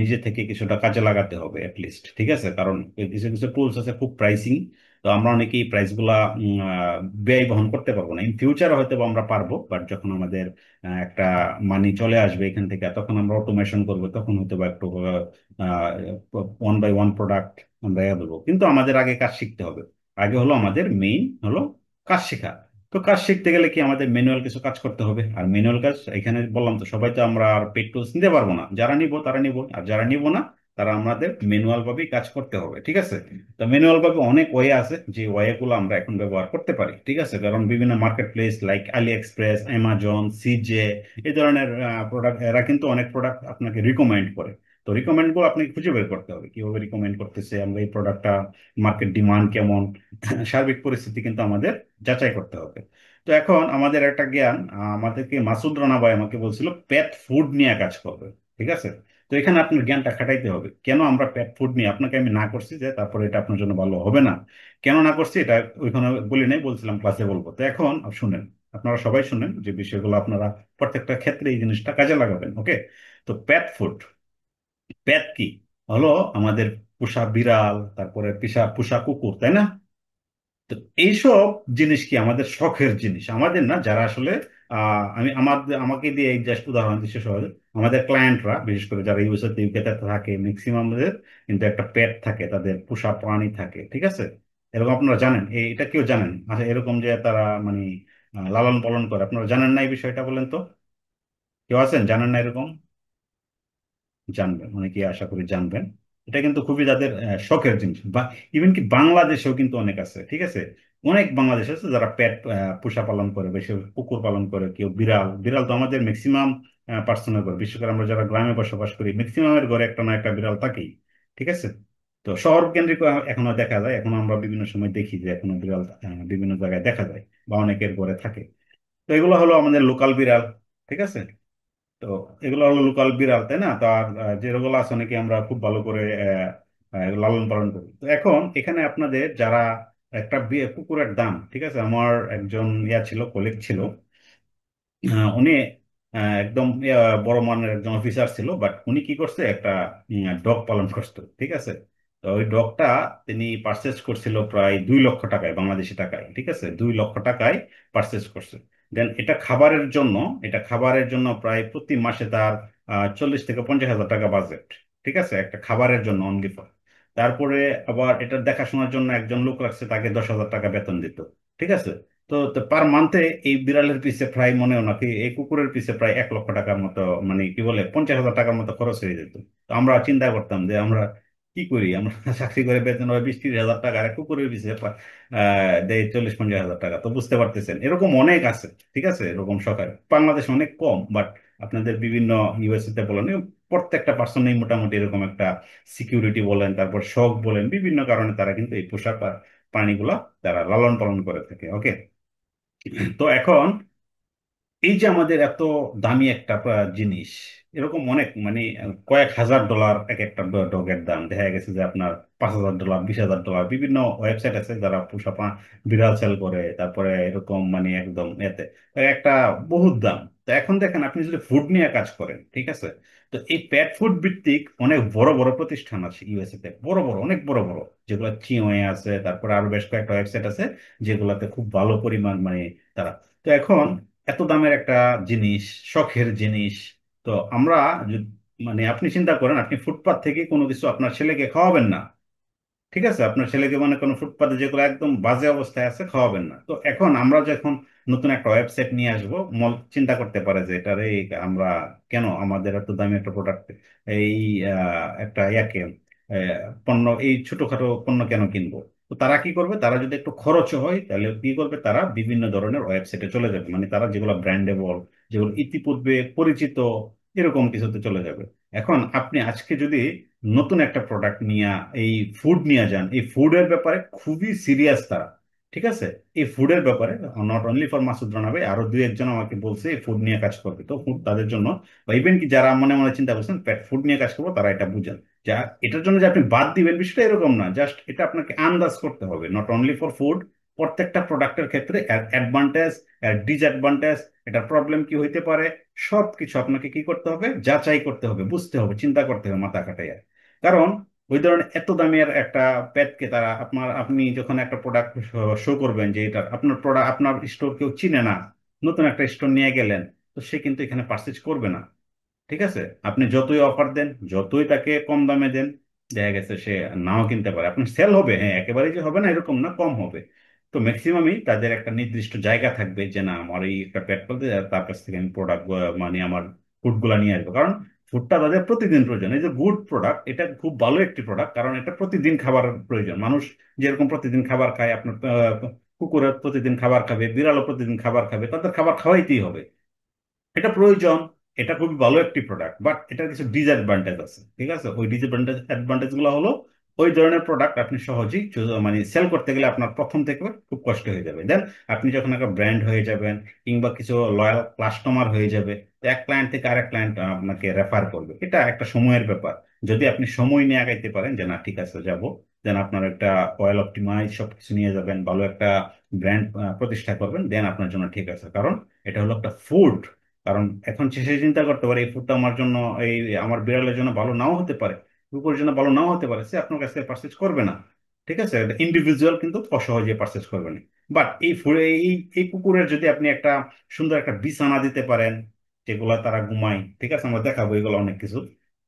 নিজে থেকে কিছুটা কাজে লাগাতে হবে অ্যাটলিস্ট, ঠিক আছে? কারণ কিছু কিছু টুলস আছে খুব প্রাইসিং। তো আমরা অনেকেই প্রাইস গুলা ব্যয় বহন করতে পারবো না। ইন ফিউচারে হয়তো বা আমরা পারবো, বাট যখন আমাদের একটা মানি চলে আসবে এখান থেকে, তখন আমরা অটোমেশন করবো, তখন হয়তো বা একটু ওয়ান বাই ওয়ান প্রোডাক্ট আমরা দেবো। কিন্তু আমাদের আগে কাজ শিখতে হবে। আগে হলো আমাদের মেইন হলো কাজ শেখা। তো কাজ শিখতে গেলে কি, আমাদের ম্যানুয়াল কিছু কাজ করতে হবে। আর ম্যানুয়াল কাজ এখানে বললাম, তো সবাই তো আমরা আর পেড টুলস নিতে পারবো না। যারা নিব তারা নিব, আর যারা নিব না, তারা আমাদের ম্যানুয়াল ভাবেই কাজ করতে হবে, ঠিক আছে? তো ম্যানুয়াল ভাবে অনেক ওয়ে আছে, যে ওয়ে গুলো আমরা এখন ব্যবহার করতে পারি, ঠিক আছে? কারণ বিভিন্ন মার্কেট প্লেস লাইক আলি এক্সপ্রেস, অ্যামাজন, সিজে, এই ধরনের প্রোডাক্ট, এরা কিন্তু অনেক প্রোডাক্ট আপনাকে রিকমেন্ড করে। তো রিকমেন্ড গুলো আপনাকে খুঁজে বের করতে হবে, কিভাবে রিকমেন্ড করতেছে, আমরা এই প্রোডাক্টটা, মার্কেট ডিমান্ড কেমন, সার্বিক পরিস্থিতি কিন্তু আমাদের যাচাই করতে হবে। তো এখন আমাদের একটা জ্ঞান, আমাদেরকে মাসুদ রানা ভাই আমাকে বলছিল পেট ফুড নিয়ে কাজ করবে, ঠিক আছে? তো এখানে আপনার জ্ঞানটা খাটাইতে হবে, কেন আমরা পেট ফুড নিয়ে, আপনাকে আমি না করছি যে তারপরে এটা আপনার জন্য ভালো হবে না। কেন না করছি এটা ওইখানে বলি নাই, বলছিলাম ক্লাসে বলবো। তো এখন শুনেন, আপনারা সবাই শুনেন, যে বিষয়গুলো আপনারা প্রত্যেকটা ক্ষেত্রে এই জিনিসটা কাজে লাগাবেন। ওকে, তো পেট ফুড, পেট কি হলো? আমাদের পোষা বিড়াল, তারপরে পোষা কুকুর, তাই না? তো এইসব জিনিস কি আমাদের শখের জিনিস, আমাদের না, যারা আসলে আমাকে দিয়ে এই জাস্ট উদাহরণ দিচ্ছে সহজে। আমাদের ক্লায়েন্টরা, বিশেষ করে যারা ইউএসএ ইউকেতে থাকে, ম্যাক্সিমাম কিন্তু একটা পেট থাকে, তাদের পোষা প্রাণী থাকে, ঠিক আছে? এরকম আপনারা জানেন? এটা কেউ জানেন? আচ্ছা, এরকম যে তারা মানে লালন পালন করে, আপনারা জানেন না এই বিষয়টা? বলেন তো, কেউ আছেন জানেন না এরকম? জানবেন, অনেকে আশা করি জানবেন। এটা কিন্তু খুবই তাদের শখের জিনিস। বা ইভেন কি বাংলাদেশেও কিন্তু অনেক আছে, ঠিক আছে? অনেক বাংলাদেশ আছে যারা পেট পোষা পালন করে, বেশি কুকুর পালন করে, কেউ বিড়াল। বিড়াল তো আমাদের ম্যাক্সিমাম পার্সোনাল ঘরে, বিশেষ করে আমরা যারা গ্রামে বসবাস করি, ম্যাক্সিমামের ঘরে একটা না একটা বিড়াল থাকেই, ঠিক আছে? তো শহর কেন্দ্রিক এখনো দেখা যায়, এখনো আমরা বিভিন্ন সময় দেখি যে এখনো বিড়াল বিভিন্ন জায়গায় দেখা যায়, বা অনেকের ঘরে থাকে। তো এগুলো হলো আমাদের লোকাল বিড়াল, ঠিক আছে? তো এগুলো হলো লোকাল বিড়াল, তাই না? তো আর যেগুলো আছে অনেকে আমরা খুব ভালো করে লালন পালন করি। তো এখন এখানে আপনাদের যারা একটা কুকুরের দাম, ঠিক আছে? আমার একজন ছিল, কলিগ ছিল, উনি একদম বড় মানের একজন অফিসার ছিল, বাট উনি কি করছে, একটা ডগ পালন করতো, ঠিক আছে? তো ওই ডগটা তিনি পারচেস করছিল প্রায় 2 লক্ষ টাকায়, বাংলাদেশি টাকায়, ঠিক আছে? 2 লক্ষ টাকায় পারচেস করছে। দেন এটা খাবারের জন্য প্রায় প্রতি মাসে তার 40 থেকে 50 হাজার টাকা বাজেট। ঠিক আছে, একটা খাবারের জন্য অনলি ফর। তারপরে আবার এটার দেখাশোনার জন্য একজন লোক রাখছে, তাকে 10,000 টাকা বেতন দিত। ঠিক আছে। তো পার মান্থে এই বিড়ালের পিছে প্রায় মনে হয় নাকি এই কুকুরের পিছে প্রায় 1 লক্ষ টাকার মতো, মানে কি বলে 50,000 টাকার মতো খরচ হয়ে যেত। তো আমরা চিন্তা করতাম যে আমরা কি করি, আমরা চাকরি করে বেতন হয় 20-30 হাজার টাকা, আর কুকুরের পিছে দেয় 40-50 হাজার টাকা। তো বুঝতে পারতেছেন এরকম অনেক আছে। ঠিক আছে, এরকম সরকার বাংলাদেশে অনেক কম, বাট আপনাদের বিভিন্ন ইউএসএ তে বলেন প্রত্যেকটা পার্সনেই মোটামুটি এরকম একটা সিকিউরিটি বলেন, তারপর শখ বলেন, বিভিন্ন কারণে তারা কিন্তু এই পোষা প্রাণীগুলা তারা লালন পালন করে থাকে। ওকে। তো এখন এই যে আমাদের এত দামি একটা জিনিস, এরকম অনেক মানে কয়েক হাজার ডলার এক একটা ডগের দাম। দেখা গেছে যে আপনার $5,000, $20,000, বিভিন্ন ওয়েবসাইট আছে যারা পোষা বিড়াল সেল করে, তারপরে এরকম মানে একদম এতে একটা বহুত দাম। তো এখন দেখেন আপনি যদি ফুড নিয়ে কাজ করেন, ঠিক আছে, তো এই পেট ফুড ভিত্তিক অনেক বড় বড় প্রতিষ্ঠান আছে ইউএসএ তে, বড় বড় অনেক বড় বড়, যেগুলো চিওয়ে আছে, তারপরে আরো বেশ কয়েকটা ওয়েবসাইট আছে যেগুলোতে খুব ভালো পরিমাণ মানে তারা। তো এখন এত দামের একটা জিনিস, শখের জিনিস, তো আমরা মানে আপনি চিন্তা করেন আপনি ফুটপাত থেকে কোনো কিছু আপনার ছেলেকে খাওয়াবেন না। ঠিক আছে, আপনার ছেলেকে মানে কোনো ফুটপাতে যেগুলো একদম বাজে অবস্থায় আছে খাওয়াবেন না। তো এখন আমরা যখন নতুন একটা ওয়েবসাইট নিয়ে আসবো, মল চিন্তা করতে পারে যে এটা রে, আমরা কেন আমাদের এত দামি একটা প্রোডাক্ট, এই একটা ইয়াকে পণ্য, এই ছোটখাটো পণ্য কেন কিনবো। তো তারা কি করবে, তারা যদি একটু খরচ হয় তাহলে কি করবে, তারা বিভিন্ন ধরনের ওয়েবসাইটে চলে যাবে, মানে তারা যেগুলো ব্র্যান্ডেবল, যেগুলো ইতিপূর্বে পরিচিত, এরকম কিছুতে চলে যাবে। এখন আপনি আজকে যদি নতুন একটা প্রোডাক্ট নিয়ে এই ফুড নিয়ে যান, এই ফুডের ব্যাপারে খুবই সিরিয়াস তারা। ঠিক আছে, এই ফুডের ব্যাপারে not only for Masud Rana ভাই, আরো দুই একজন আমাকে বলছে এই ফুড নিয়ে কাজ করবে। তো ফুড তাদের জন্য, বা ইভেন কি যারা মনে মনে চিন্তা করছেন পেট ফুড নিয়ে কাজ করবো, তারা এটা বুঝেন। যা এটার জন্য যে আপনি বাদ দিবেন বিষয়টা এরকম না, জাস্ট এটা আপনাকে আন্দাজ করতে হবে, নট অনলি ফর ফুড। প্রত্যেকটা প্রোডাক্টের ক্ষেত্রে অ্যাডভান্টেজ, ডিসঅ্যাডভান্টেজ, এটার প্রবলেম কি হইতে পারে, সবকিছু আপনাকে কি করতে হবে, যাচাই করতে হবে, বুঝতে হবে, চিন্তা করতে হবে মাথা খাটাইয়া। কারণ ওই ধরনের এত দামের একটা প্যাডকে তারা আপনি যখন একটা প্রোডাক্ট শো করবেন যে এটা আপনার প্রোডাক্ট, আপনার স্টোর কেউ চিনে না, নতুন একটা স্টোর নিয়ে গেলেন, তো সে কিন্তু এখানে পারচেজ করবে না। ঠিক আছে, আপনি যতই অফার দেন, যতই তাকে কম দামে দেন, দেখা গেছে সে নাও কিনতে পারে। আপনার সেল হবে, হ্যাঁ, একেবারে যে হবে না এরকম না, কম হবে। তো ম্যাক্সিমামই তাদের একটা নির্দিষ্ট জায়গা থাকবে যে না, আমার এই একটা পেট বলতে তার কাছ থেকে আমি প্রোডাক্ট মানে আমার ফুডগুলা নিয়ে আসবো। কারণ ফুডটা তাদের প্রতিদিন প্রয়োজন। এই যে গুড প্রোডাক্ট, এটা খুব ভালো একটি প্রোডাক্ট, কারণ এটা প্রতিদিন খাবার প্রয়োজন। মানুষ যেরকম প্রতিদিন খাবার খায়, আপনার কুকুরের প্রতিদিন খাবার খাবে, বিড়ালও প্রতিদিন খাবার খাবে, তাদের খাবার খাওয়াইতেই হবে, এটা প্রয়োজন। এটা খুবই ভালো একটি প্রোডাক্ট, বাট এটার কিছু ডিসঅ্যাডভান্টেজ আছে। ঠিক আছে, ওই অ্যাডভান্টেজ গুলো হলো ওই ধরনের প্রোডাক্ট আপনি সহজেই মানে সেল করতে গেলে আপনার প্রথম থেকে খুব কষ্ট হয়ে যাবে। দেন আপনি যখন একটা ব্র্যান্ড হয়ে যাবেন, কিংবা কিছু লয়াল কাস্টমার হয়ে যাবে, তো এক ক্লায়েন্ট থেকে আরেক ক্লায়েন্ট আপনাকে রেফার করবে, এটা একটা সময়ের ব্যাপার। যদি আপনি সময় নিয়ে আগাইতে পারেন যে না ঠিক আছে যাব, দেন আপনার একটা ওয়েল অপটিমাইজ সবকিছু নিয়ে যাবেন, ভালো একটা ব্র্যান্ড প্রতিষ্ঠা করবেন, দেন আপনার জন্য ঠিক আছে। কারণ এটা হলো একটা ফুড। কারণ এখন সে চিন্তা করতে পারে এই ফুডটা আমার জন্য, এই আমার বিড়ালের জন্য ভালো নাও হতে পারে, কুকুরের জন্য ভালো নাও হতে পারে, সে আপনার কাছ থেকে পারচেজ করবে না। ঠিক আছে, ইন্ডিভিজুয়াল কিন্তু অসহজে পারচেজ করবে না। বাট এই এই এই কুকুরের যদি আপনি একটা সুন্দর একটা বিছানা দিতে পারেন, যেগুলা তারা ঘুমায়, ঠিক আছে, আমরা দেখাবো এগুলো অনেক কিছু।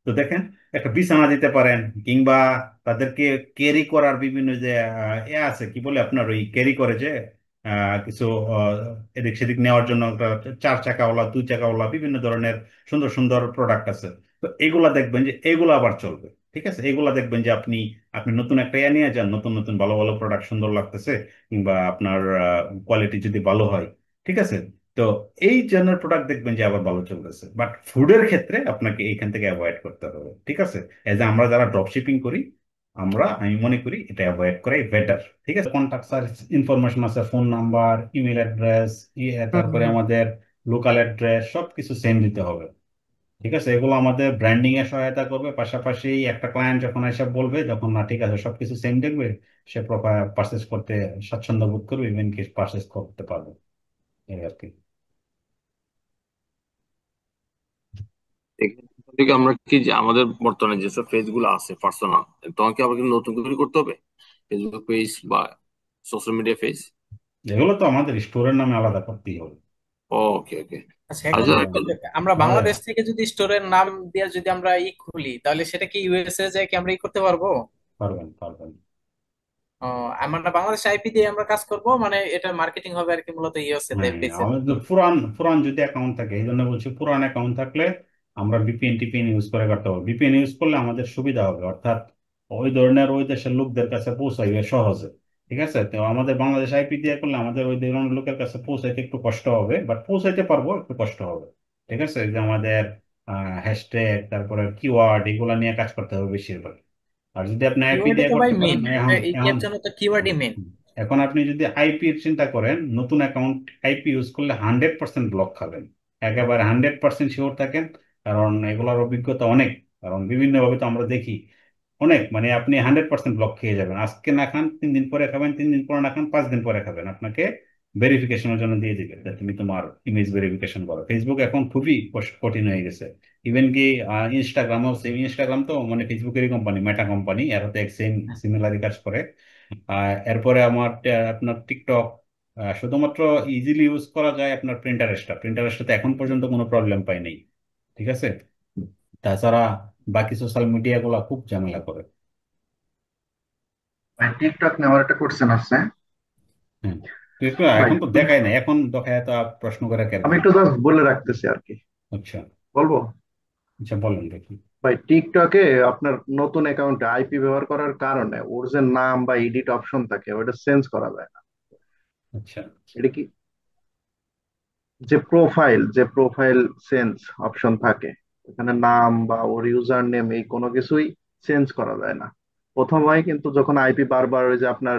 তো দেখেন, একটা বিছানা দিতে পারেন, কিংবা তাদেরকে ক্যারি করার বিভিন্ন যে আছে কি বলে আপনার ওই ক্যারি করে যে কিছু এদিক সেদিক নেওয়ার জন্য একটা 4 চাকাওয়ালা, 2 চাকাওয়ালা বিভিন্ন ধরনের সুন্দর সুন্দর প্রোডাক্ট আছে। তো এগুলা দেখবেন যে এগুলো আবার চলবে। ঠিক আছে, এগুলা দেখবেন যে আপনি আপনি নতুন একটা ইয়ে নিয়ে যান, নতুন নতুন ভালো ভালো প্রোডাক্ট সুন্দর লাগতেছে, কিংবা আপনার কোয়ালিটি যদি ভালো হয়, ঠিক আছে, তো এই জনের প্রোডাক্ট দেখবেন যে আবার ভালো চলতেছে। বাট ফুডের ক্ষেত্রে আপনাকে এইখান থেকে অ্যাভয়েড করতে হবে। ঠিক আছে, এজ আমরা যারা ড্রপ শিপিং করি, আমি মনে করি এটা অ্যাভয়েড করাই বেটার। ঠিক আছে, কন্ট্যাক্ট ইনফরমেশন আছে, ফোন নাম্বার, ইমেল অ্যাড্রেস, হুম তারপরে হুম। আমাদের লোকাল অ্যাড্রেস, সবকিছু সেম দিতে হবে। ঠিক আছে, এগুলো আমাদের ব্র্যান্ডিং এ সহায়তা করবে। পাশাপাশি একটা ক্লায়েন্ট যখন এসে বলবে, যখন না ঠিক আছে সবকিছু সেম দেখবে, সে প্রপার পারচেস করতে স্বাচ্ছন্দ্য বোধ করবে, ইভেন কি পারচেস করতে পারবে, এই আর কি। এখান থেকে আমরা কি যে আমাদের বর্তমানে যেসব পেজ গুলো আছে পার্সোনাল, তোমাকে আবার কিন্তু নতুন করে করতে হবে ফেসবুক পেজ বা সোশ্যাল মিডিয়া পেজ? এগুলো তো আমাদের স্টোরের নামে আলাদা করতেই হবে। ওকে ওকে। আচ্ছা, এখন আচ্ছা আমরা আমাদের বাংলাদেশ থেকে যদি স্টোরের নাম দিয়ে যদি আমরা খুলি, তাহলে সেটা কি ইউএসএ যায় কি আমরা করতে পারবো? পারবেন পারবেন। ও, আমরা বাংলাদেশ আইপি দিয়ে আমরা কাজ করব, মানে এটা মার্কেটিং হবে আর কি মূলত ইউএসএ তে হ্যাঁ, পেজের। আমাদের পুরান পুরান যদি অ্যাকাউন্ট থাকে, এই জন্য বলছি পুরান অ্যাকাউন্ট থাকলে আমরা ভিপিএন টিপিএন ইউজ করে করতে পারবো। ভিপিএন ইউজ করলে আমাদের সুবিধা হবে, অর্থাৎ ওই ধরনের ওই দেশের লোকদের কাছে পৌঁছাইবে সহজে। ঠিক আছে, তো আমাদের বাংলাদেশ আইপি দিয়ে করলে আমাদের ওই ধরনের লোকের কাছে পৌঁছাইতে একটু কষ্ট হবে, বাট পৌঁছাইতে পারবো, একটু কষ্ট হবে। ঠিক আছে, এই যে আমাদের হ্যাশট্যাগ, তারপরে কিওয়ার্ড, এগুলা নিয়ে কাজ করতে হবে বেশিরভাগ। আর যদি আপনি আইপি কিওয়ার্ডই দিয়ে তো ভাই করতে পারেন, মেন, এখন এখন এর জন্য তো কিওয়ার্ডই মেন। এখন আপনি যদি আইপি চিন্তা করেন, নতুন অ্যাকাউন্ট আইপি ইউজ করলে 100% ব্লক খাবেন। একেবারে 100% শিওর থাকেন, কারণ এগুলোর অভিজ্ঞতা অনেক। কারণ বিভিন্নভাবে তো আমরা দেখি অনেক, মানে আপনি 100% ব্লক খেয়ে যাবেন। আজকে না খান 3 দিন পরে খাবেন, 3 দিন পরে না খান 5 দিন পরে খাবেন, আপনাকে ভেরিফিকেশনের জন্য দিয়ে দিবে যে তুমি তোমার ইমেজ ভেরিফিকেশন করো। ফেসবুক এখন খুবই কঠিন হয়ে গেছে। ইভেন কি ইনস্টাগ্রামও সেম। ইনস্টাগ্রাম তো মানে ফেসবুকেরই কোম্পানি, মেটা কোম্পানি, এরা তো এক সেম সিমিলারই কাজ করে। এরপরে আমার আপনার টিকটক শুধুমাত্র ইজিলি ইউজ করা যায় আপনার প্রিন্টারেস্টটা এখন পর্যন্ত কোনো প্রবলেম পাই নাই। ঠিক আছে, তাছাড়া বাকি সোশ্যাল মিডিয়া গুলা খুব ঝামেলা করে। ভাই টিকটক নিয়ে আমার একটা কোশ্চেন আছে। হ্যাঁ, তো একটু ভাই এখন তো দেখায় না, এখন দেখায় তো প্রশ্ন করে আমি কেরকম। একটু জাস্ট বলে রাখতেছি আর কি। আচ্ছা বলবো? আচ্ছা, বলেন দেখি। ভাই টিকটকে আপনার নতুন অ্যাকাউন্টে আইপি ব্যবহার করার কারণে ওর যে নাম বা এডিট অপশন থাকে ওটা চেঞ্জ করা যায় না। আচ্ছা এটা কি, যে প্রোফাইল চেঞ্জ অপশন থাকে, এখানে নাম বা ওর ইউজার নেম এই কোনো কিছুই চেঞ্জ করা যায় না। প্রথম হয়, কিন্তু যখন আইপি বারবার ওই যে আপনার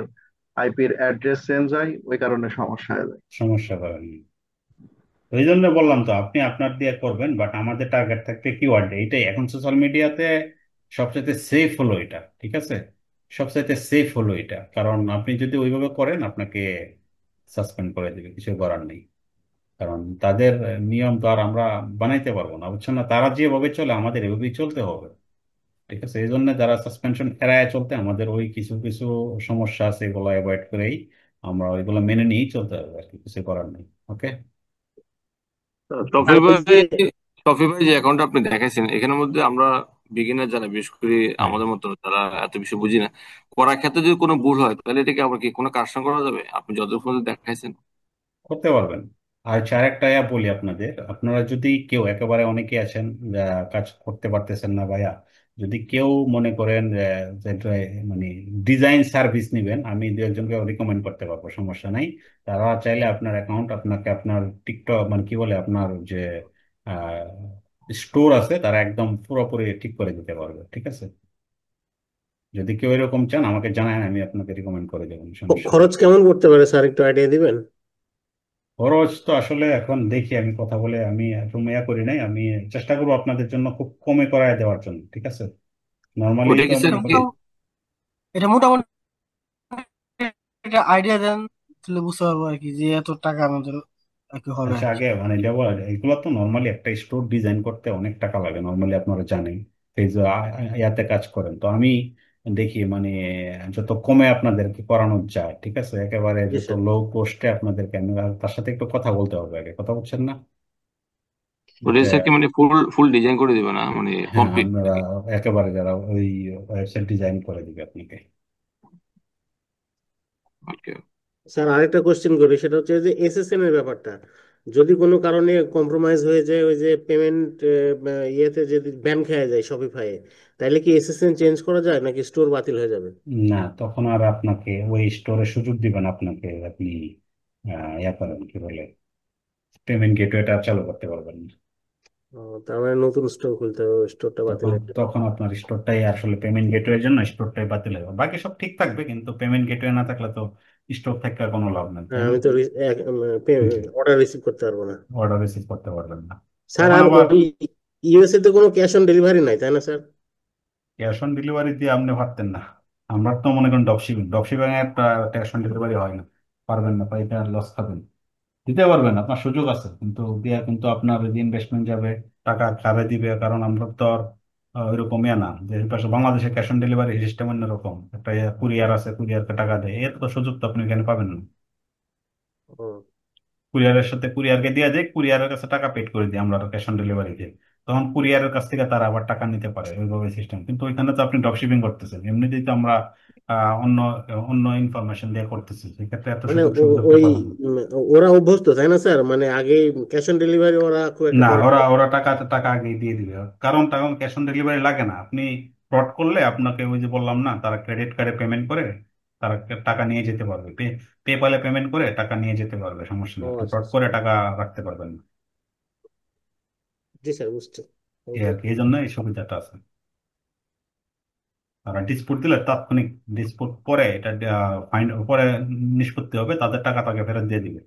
আইপির অ্যাড্রেস চেঞ্জ হয় ওই কারণে সমস্যা হয়ে যায়। সমস্যা করেন। তো এই জন্য বললাম তো আপনি আপনার দিয়ে করবেন, বাট আমাদের টার্গেট থাকবে কিওয়ার্ড। এটাই এখন সোশ্যাল মিডিয়াতে সবচেয়ে সেফ হলো এটা। ঠিক আছে, সবচেয়ে সেফ হলো এটা, কারণ আপনি যদি ওইভাবে করেন আপনাকে সাসপেন্ড করে দেবে, কিছু করার নেই। কারণ তাদের নিয়ম তো আর আমরা বানাইতে পারবো না, বুঝছেন না? তারা যেভাবে চলে আমাদের এভাবেই চলতে হবে। ঠিক আছে, এই জন্য যারা সাসপেনশন এড়ায় চলতে, আমাদের ওই কিছু কিছু সমস্যা আছে, এগুলো অ্যাভয়েড করেই আমরা ওইগুলো মেনে নিয়েই চলতে হবে আর কি, কিছু করার নেই। ওকে। টফি আর ওই ভাই, যে টফি ভাই যে অ্যাকাউন্টটা আপনি দেখাইছেন এখানের মধ্যে আমরা বিগিনার যারা, বিশেষ করে হ্যাঁ, আমাদের মতো যারা এত বেশি বুঝি না, করার ক্ষেত্রে যদি কোনো ভুল হয় তাহলে এটাকে আবার কি কোনো কারেকশন করা যাবে আপনি যতক্ষণ পর্যন্ত দেখাইছেন? করতে পারবেন। আর আরেকটা বলি আপনাদের, আপনারা যদি কেউ একেবারে অনেকে আছেন যা কাজ করতে পারতেছেন না ভাইয়া, যদি কেউ মনে করেন যে মানে ডিজাইন সার্ভিস নেবেন, আমি দু একজনকে রিকমেন্ড করতে পারবো, সমস্যা নাই। তারা চাইলে আপনার অ্যাকাউন্ট আপনাকে আপনার টিকটক মানে কি বলে আপনার যে স্টোর আছে, তারা একদম পুরোপুরি ঠিক করে দিতে পারবে। ঠিক আছে, যদি কেউ এরকম চান আমাকে জানান, আমি আপনাকে রিকমেন্ড করে দেবো, সমস্যা নেই। খরচ কেমন করতে পারে স্যার, একটু আইডিয়া দিবেন? খরচ তো আসলে এখন দেখি, আমি কথা বলে আমি একদম করি নাই, আমি চেষ্টা করবো আপনাদের জন্য খুব কমে করায় দেওয়ার জন্য। ঠিক আছে, নর্মালি ওটা তো কি স্যার মনে কি করেন। এটা মোটামুটি একটা আইডিয়া দেন, তাহলে বুঝতে পারবো আর কি যে এত টাকা আমাদের আর কি হবে আচ্ছা, আর কি। আগে মানে দেবো, এগুলো তো নর্মালি একটা স্টোর ডিজাইন করতে অনেক টাকা লাগে, নর্মালি আপনারা জানেন। এই যে ইয়াতে কাজ করেন, তো আমি দেখি মানে যত কমে আপনাদেরকে করানো যায়। ঠিক আছে, একেবারে জি যত স্যার। লো কোস্টে আপনাদেরকে আমি, আর তার সাথে একটু কথা বলতে হবে আগে, কথা বলছেন না? ওটা যে স্যার কি মানে ফুল ফুল ডিজাইন করে দিবে না মানে হ্যাঁ, কমপ্লিট আপনারা নাকি? একেবারে যারা ওই ওয়েবসাইট ডিজাইন করে দিবে আপনাকে। ওকে। স্যার আরেকটা কোশ্চেন করি, সেটা হচ্ছে যে এসএসএন এর ব্যাপারটা, যদি কোনো কারণে কম্প্রোমাইজ হয়ে যায়, ওই যে পেমেন্ট ইয়েতে যদি ব্যান খেয়ে যায় শপিফাই, তাহলে কি এসএসএন চেঞ্জ করা যায় নাকি স্টোর বাতিল হয়ে যাবে? না, তখন আর আপনাকে ওই স্টোরে সুযোগ দিবেন আপনাকে, আপনি ইয়া করেন কি বলে পেমেন্ট গেটওয়েটা চালু করতে পারবেন না। ও, তার মানে নতুন স্টোর খুলতে হবে, স্টোরটা বাতিল তখন হয়ে যাবে। তখন আপনার স্টোরটাই আসলে, পেমেন্ট গেটওয়ের জন্য স্টোরটাই বাতিল হবে, বাকি সব ঠিক থাকবে, কিন্তু পেমেন্ট গেটওয়ে না থাকলে তো স্টোর থেকে আর কোনো লাভ নেই, তাই হ্যাঁ, না? আমি তো অর্ডার রিসিভ করতে পারবো না। অর্ডার রিসিভ করতে পারবেন না। স্যার তখন আর আবার ওই ইউএসএ তে কোনো ক্যাশ অন ডেলিভারি নাই তাই না স্যার? ক্যাশ অন ডেলিভারি দিয়ে আপনি পারতেন না। আমরা তো মনে করেন ড্রপশিপিং, ড্রপশিপিং এর ক্যাশ অন ডেলিভারি হয় না, পারবেন না, পাইকার লস খাবেন। দিতে পারবেন, আপনার সুযোগ আছে, কিন্তু দিয়া কিন্তু আপনার যে ইনভেস্টমেন্ট যাবে, টাকা কারে দিবে, কারণ আমরা তো আর ওইরকম না যে পাশে বাংলাদেশে ক্যাশ অন ডেলিভারি সিস্টেম অন্যরকম, একটা কুরিয়ার আছে, কুরিয়ারকে টাকা দেয়, এর তো সুযোগ তো আপনি এখানে পাবেন না। ও, কুরিয়ারের সাথে কুরিয়ারকে দিয়ে দেয়, কুরিয়ারের কাছে টাকা পেড করে দিই আমরা ক্যাশ অন ডেলিভারি দিয়ে, তখন কুরিয়ারের কাছ থেকে তারা আবার টাকা নিতে পারে, ওইভাবে সিস্টেম। কিন্তু ওইখানে তো আপনি ড্রপ শিপিং করতেছেন, এমনিতেই তো আমরা অন্য অন্য ইনফরমেশন দিয়ে করতেছি, সেক্ষেত্রে এত মানে সুযোগ সুবিধা ওই পাবেন না। উম, ওরা অভ্যস্ত তাই না স্যার, মানে আগে ক্যাশ অন ডেলিভারি ওরা খুব একটা না, করে না। ওরা ওরা টাকা টাকা আগে দিয়ে দিবে, কারণ তখন ক্যাশ অন ডেলিভারি লাগে না। আপনি ফ্রড করলে আপনাকে ওই যে বললাম না, তারা ক্রেডিট কার্ডে পেমেন্ট করে তারা টাকা নিয়ে যেতে পারবে, পেপালে পেমেন্ট করে টাকা নিয়ে যেতে পারবে, সমস্যা ও নেই, আপনি আচ্ছা ফ্রড আচ্ছা। করে টাকা রাখতে পারবেন না। জি স্যার, বুঝছি। থ্যাংক এই ইউ। আর কি, এই জন্য এই সুবিধাটা আছে। আর ডিসপুট দিলে তাৎক্ষণিক, ডিসপুট পরে এটা ফাইন পরে নিষ্পত্তি হবে, তাদের টাকা তাকে ফেরত দিয়ে দিবে।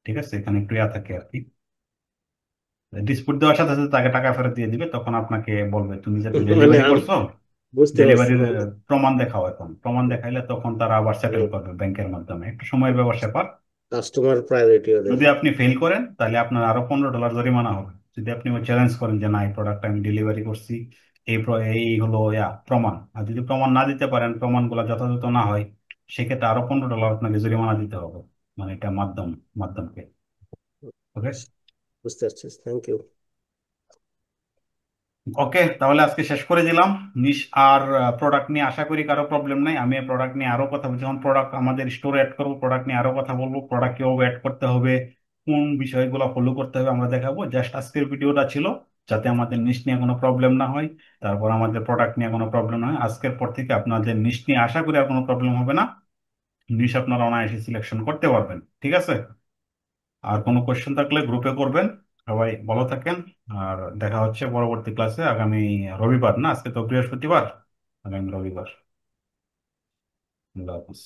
ঠিক আছে, এখানে একটু ইয়া থাকে আর কি, ডিসপুট দেওয়ার সাথে সাথে তাকে টাকা ফেরত দিয়ে দিবে, তখন আপনাকে বলবে তুমি যে মানে ডেলিভারি করছো, বুঝতে পারছি ডেলিভারির মানে প্রমাণ দেখাও, এখন প্রমাণ দেখাইলে তখন তারা আবার সেটেল করবে ব্যাংকের মাধ্যমে, একটু সময় ব্যবসা পার। কাস্টমার প্রায়োরিটি ওদের। যদি আপনি ফেল করেন তাহলে আপনার আরো $15 জরিমানা হবে। যদি আপনি চ্যালেঞ্জ করেন যে না, এই প্রোডাক্ট আমি ডেলিভারি করছি, এই হলো প্রমাণ, আর যদি প্রমাণ না দিতে পারেন, প্রমাণগুলো যথাযথ না হয়, সেক্ষেত্রে আরো $15 আপনাকে জরিমানা দিতে হবে, মানে এটা মাধ্যমকে। ওকে। বুঝতে পারছি, থ্যাংক ইউ। ওকে, তাহলে আজকে শেষ করে দিলাম নিশ আর প্রোডাক্ট নিয়ে। আশা করি কারো প্রবলেম নাই। আমি প্রোডাক্ট নিয়ে আরো কথা বলছি, যখন প্রোডাক্ট আমাদের স্টোরে অ্যাড করবো, প্রোডাক্ট নিয়ে আরো কথা বলবো, প্রোডাক্ট কিভাবে অ্যাড করতে হবে, কোন বিষয়গুলো ফলো করতে হবে আমরা দেখাবো। জাস্ট আজকের ভিডিওটা ছিল যাতে আমাদের নিশ নিয়ে কোনো প্রবলেম না হয়, তারপর আমাদের প্রোডাক্ট নিয়ে কোনো প্রবলেম না হয়। আজকের পর থেকে আপনাদের নিশ নিয়ে আশা করি আর কোনো প্রবলেম হবে না, নিশ আপনারা অনায়াসে সিলেকশন করতে পারবেন। ঠিক আছে, আর কোনো কোয়েশ্চেন থাকলে গ্রুপে করবেন। সবাই ভালো থাকেন, আর দেখা হচ্ছে পরবর্তী ক্লাসে আগামী রবিবার, না আজকে তো বৃহস্পতিবার, আগামী রবিবার। আল্লাহ হাফিজ।